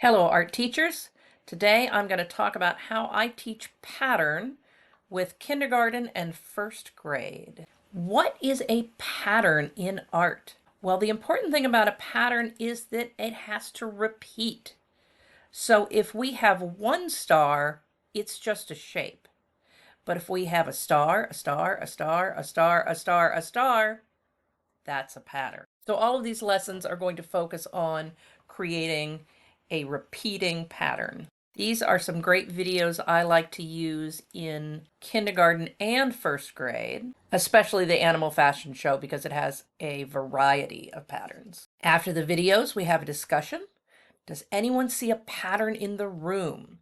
Hello, art teachers. Today I'm going to talk about how I teach pattern with kindergarten and first grade. What is a pattern in art? Well, the important thing about a pattern is that it has to repeat. So if we have one star, it's just a shape. But if we have a star, a star, a star, a star, a star, a star, that's a pattern. So all of these lessons are going to focus on creating a repeating pattern. These are some great videos I like to use in kindergarten and first grade, especially the animal fashion show because it has a variety of patterns. After the videos, we have a discussion. Does anyone see a pattern in the room?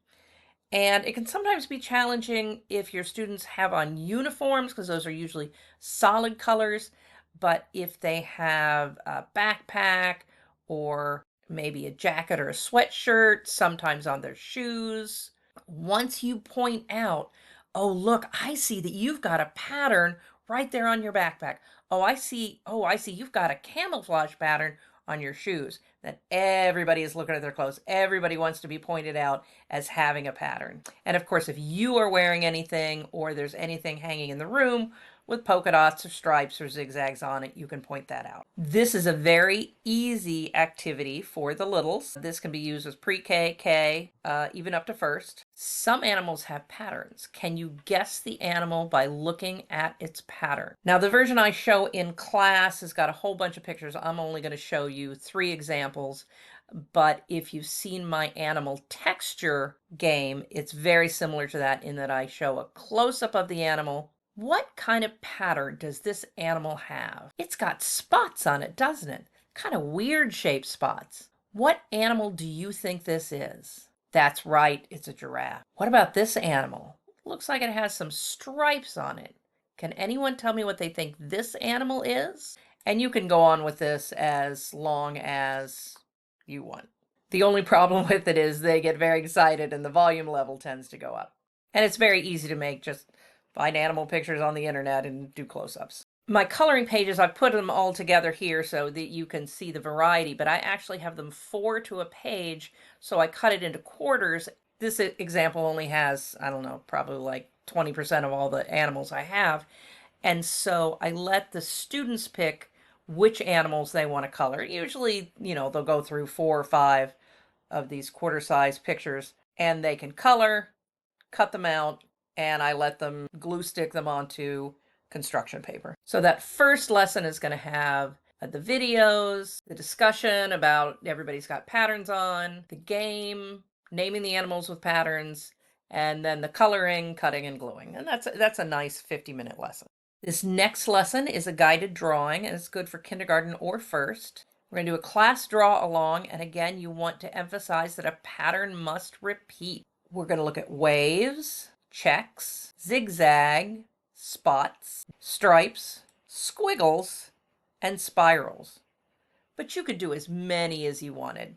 And it can sometimes be challenging if your students have on uniforms, because those are usually solid colors. But if they have a backpack or maybe a jacket or a sweatshirt, sometimes on their shoes, once you point out, oh, look, I see that you've got a pattern right there on your backpack. Oh, I see you've got a camouflage pattern on your shoes. Then everybody is looking at their clothes. Everybody wants to be pointed out as having a pattern. And of course, if you are wearing anything or there's anything hanging in the room with polka dots or stripes or zigzags on it, you can point that out. This is a very easy activity for the littles. This can be used as pre-K, K, even up to first. Some animals have patterns. Can you guess the animal by looking at its pattern? Now, the version I show in class has got a whole bunch of pictures. I'm only going to show you 3 examples. But if you've seen my animal texture game, it's very similar to that in that I show a close-up of the animal. What kind of pattern does this animal have? It's got spots on it, doesn't it? Kind of weird shaped spots. What animal do you think this is? That's right, it's a giraffe. What about this animal? Looks like it has some stripes on it. Can anyone tell me what they think this animal is? And you can go on with this as long as you want. The only problem with it is they get very excited and the volume level tends to go up. And it's very easy to make. Just find animal pictures on the internet and do close-ups. My coloring pages, I've put them all together here so that you can see the variety, but I actually have them 4 to a page, so I cut it into quarters. This example only has, I don't know, probably like 20% of all the animals I have. And so I let the students pick which animals they want to color. Usually, they'll go through 4 or 5 of these quarter-size pictures, and they can color, cut them out, and I let them glue stick them onto construction paper. So that first lesson is going to have the videos, the discussion about everybody's got patterns on, the game, naming the animals with patterns, and then the coloring, cutting, and gluing. And that's a nice 50-minute lesson. This next lesson is a guided drawing, and it's good for kindergarten or first. We're going to do a class draw along, and again, you want to emphasize that a pattern must repeat. We're going to look at waves, checks, zigzag, spots, stripes, squiggles, and spirals. But you could do as many as you wanted.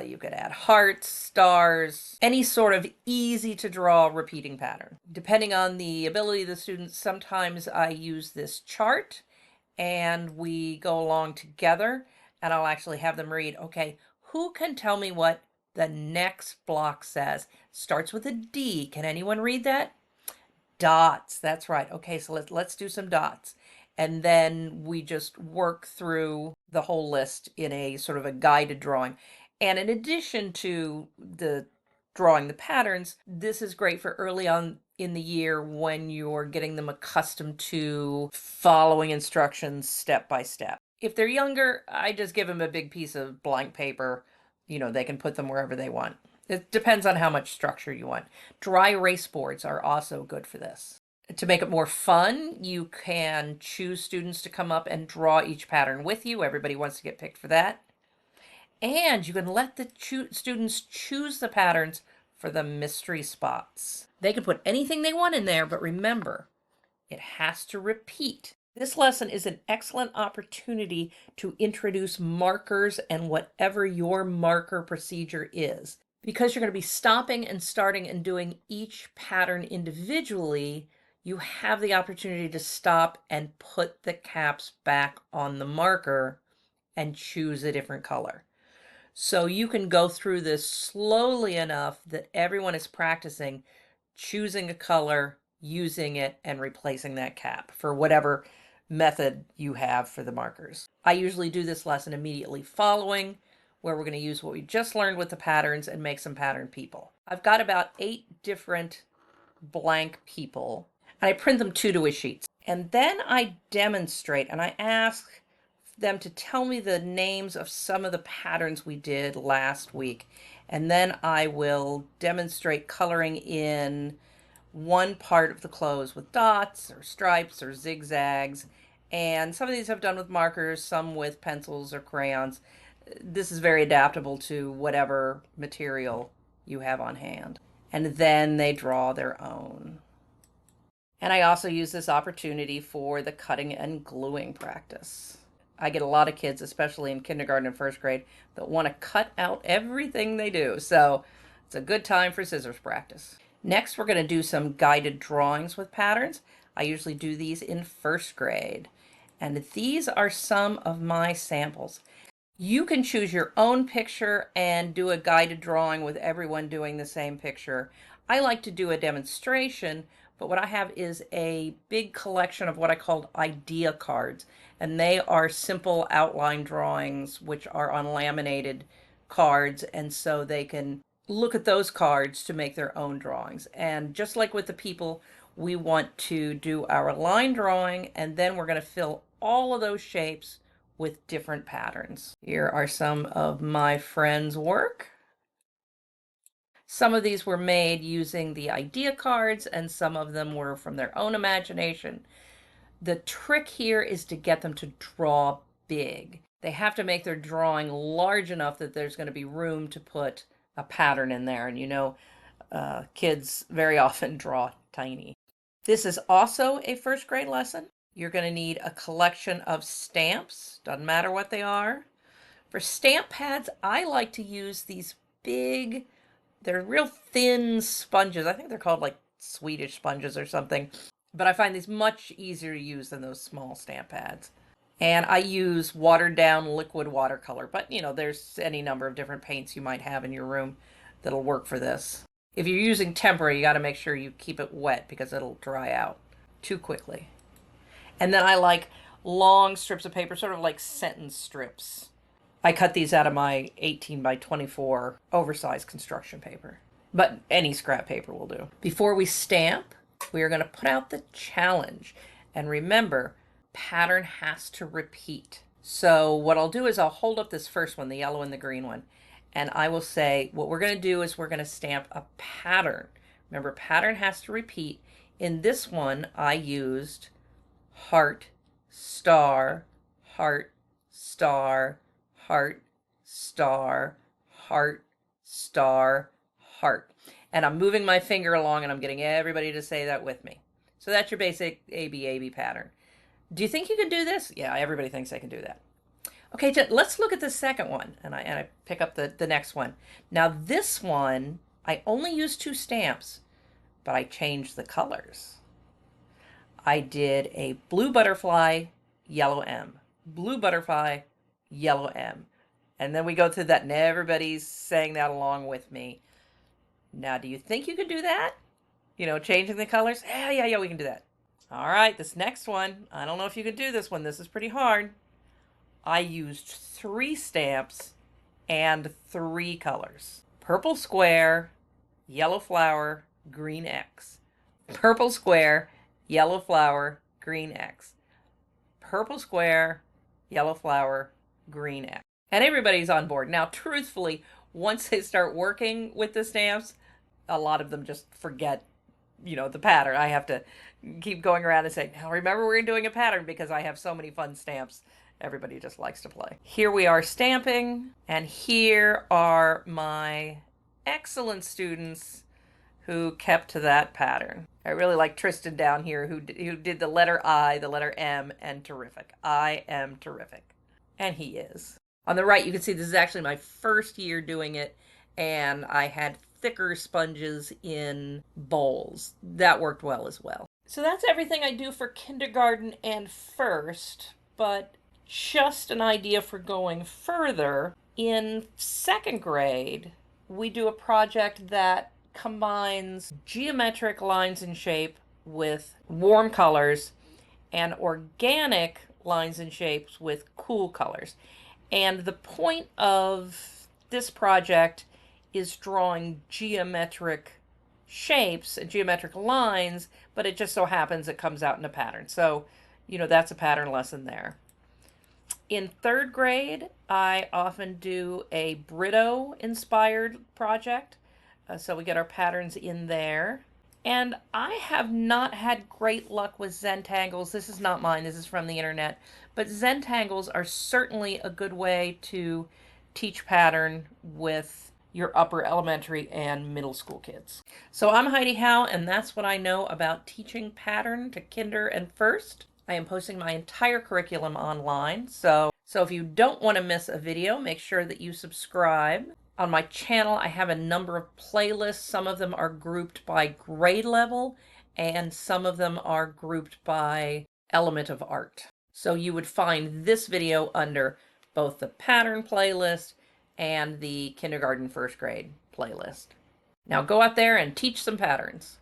You could add hearts, stars, any sort of easy to draw repeating pattern. Depending on the ability of the students, sometimes I use this chart and we go along together and I'll actually have them read, okay, who can tell me what the next block says? Starts with a D. Can anyone read that? Dots. That's right. Okay, so let's do some dots. And then we just work through the whole list in a sort of a guided drawing. And in addition to the drawing the patterns, this is great for early on in the year when you're getting them accustomed to following instructions step by step. If they're younger, I just give them a big piece of blank paper. They can put them wherever they want. It depends on how much structure you want. Dry erase boards are also good for this. To make it more fun, you can choose students to come up and draw each pattern with you. Everybody wants to get picked for that. And you can let the students choose the patterns for the mystery spots. They can put anything they want in there, but remember, it has to repeat. This lesson is an excellent opportunity to introduce markers and whatever your marker procedure is. Because you're going to be stopping and starting and doing each pattern individually, you have the opportunity to stop and put the caps back on the marker and choose a different color. So you can go through this slowly enough that everyone is practicing choosing a color, using it, and replacing that cap for whatever method you have for the markers. I usually do this lesson immediately following, where we're going to use what we just learned with the patterns and make some pattern people. I've got about 8 different blank people, and I print them 2 to a sheet. And then I demonstrate and I ask them to tell me the names of some of the patterns we did last week. And then I will demonstrate coloring in one part of the clothes with dots or stripes or zigzags. And some of these I've done with markers, some with pencils or crayons. This is very adaptable to whatever material you have on hand. And then they draw their own. And I also use this opportunity for the cutting and gluing practice. I get a lot of kids, especially in kindergarten and first grade, that want to cut out everything they do. So it's a good time for scissors practice. Next, we're going to do some guided drawings with patterns. I usually do these in first grade. And these are some of my samples. You can choose your own picture and do a guided drawing with everyone doing the same picture. I like to do a demonstration, but what I have is a big collection of what I call idea cards. And they are simple outline drawings which are on laminated cards, and so they can look at those cards to make their own drawings. And just like with the people, we want to do our line drawing, and then we're going to fill all of those shapes with different patterns. Here are some of my friends' work. Some of these were made using the idea cards, and some of them were from their own imagination. The trick here is to get them to draw big. They have to make their drawing large enough that there's going to be room to put a pattern in there. And you know, kids very often draw tiny. This is also a first grade lesson. You're going to need a collection of stamps, doesn't matter what they are. For stamp pads, I like to use these big, they're real thin sponges. I think they're called like Swedish sponges or something. But I find these much easier to use than those small stamp pads. And I use watered down liquid watercolor. But you know, there's any number of different paints you might have in your room that'll work for this. If you're using tempera, you got to make sure you keep it wet because it'll dry out too quickly. And then I like long strips of paper, sort of like sentence strips. I cut these out of my 18 by 24 oversized construction paper, but any scrap paper will do. Before we stamp, we are going to put out the challenge. And remember, pattern has to repeat. So what I'll do is I'll hold up this first one, the yellow and the green one, and I will say what we're going to do is we're going to stamp a pattern. Remember, pattern has to repeat. In this one, I used heart, star, heart, star, heart, star, heart, star, heart. And I'm moving my finger along and I'm getting everybody to say that with me. So that's your basic ABAB pattern. Do you think you can do this? Yeah, everybody thinks they can do that. Okay, let's look at the second one. And I pick up the next one. Now this one, I only used 2 stamps, but I changed the colors. I did a blue butterfly, yellow M. Blue butterfly, yellow M. And then we go through that and everybody's saying that along with me. Now, do you think you can do that? You know, changing the colors? Yeah, we can do that. All right, this next one. I don't know if you can do this one. This is pretty hard. I used 3 stamps and 3 colors. Purple square, yellow flower, green X. Purple square, yellow flower, green X. Purple square, yellow flower, green X. And everybody's on board. Now, truthfully, once they start working with the stamps, a lot of them just forget, you know, the pattern. I have to keep going around and say, now remember we're doing a pattern because I have so many fun stamps. Everybody just likes to play. Here we are stamping, and here are my excellent students who kept to that pattern. I really like Tristan down here who did the letter I, the letter M, and terrific. I am terrific. And he is. On the right, you can see this is actually my first year doing it, and I had thicker sponges in bowls. That worked well as well. So that's everything I do for kindergarten and first, but just an idea for going further. In second grade, we do a project that combines geometric lines and shape with warm colors and organic lines and shapes with cool colors. And the point of this project is drawing geometric shapes and geometric lines, but it just so happens it comes out in a pattern. So, that's a pattern lesson there. In third grade, I often do a Brito inspired project. So we get our patterns in there. And I have not had great luck with Zentangles. This is not mine, this is from the internet. But Zentangles are certainly a good way to teach pattern with your upper elementary and middle school kids. So I'm Heidi Howe, and that's what I know about teaching pattern to kinder and first. I am posting my entire curriculum online, so if you don't want to miss a video, make sure that you subscribe. On my channel, I have a number of playlists. Some of them are grouped by grade level, and some of them are grouped by element of art. So you would find this video under both the pattern playlist and the kindergarten first grade playlist. Now go out there and teach some patterns.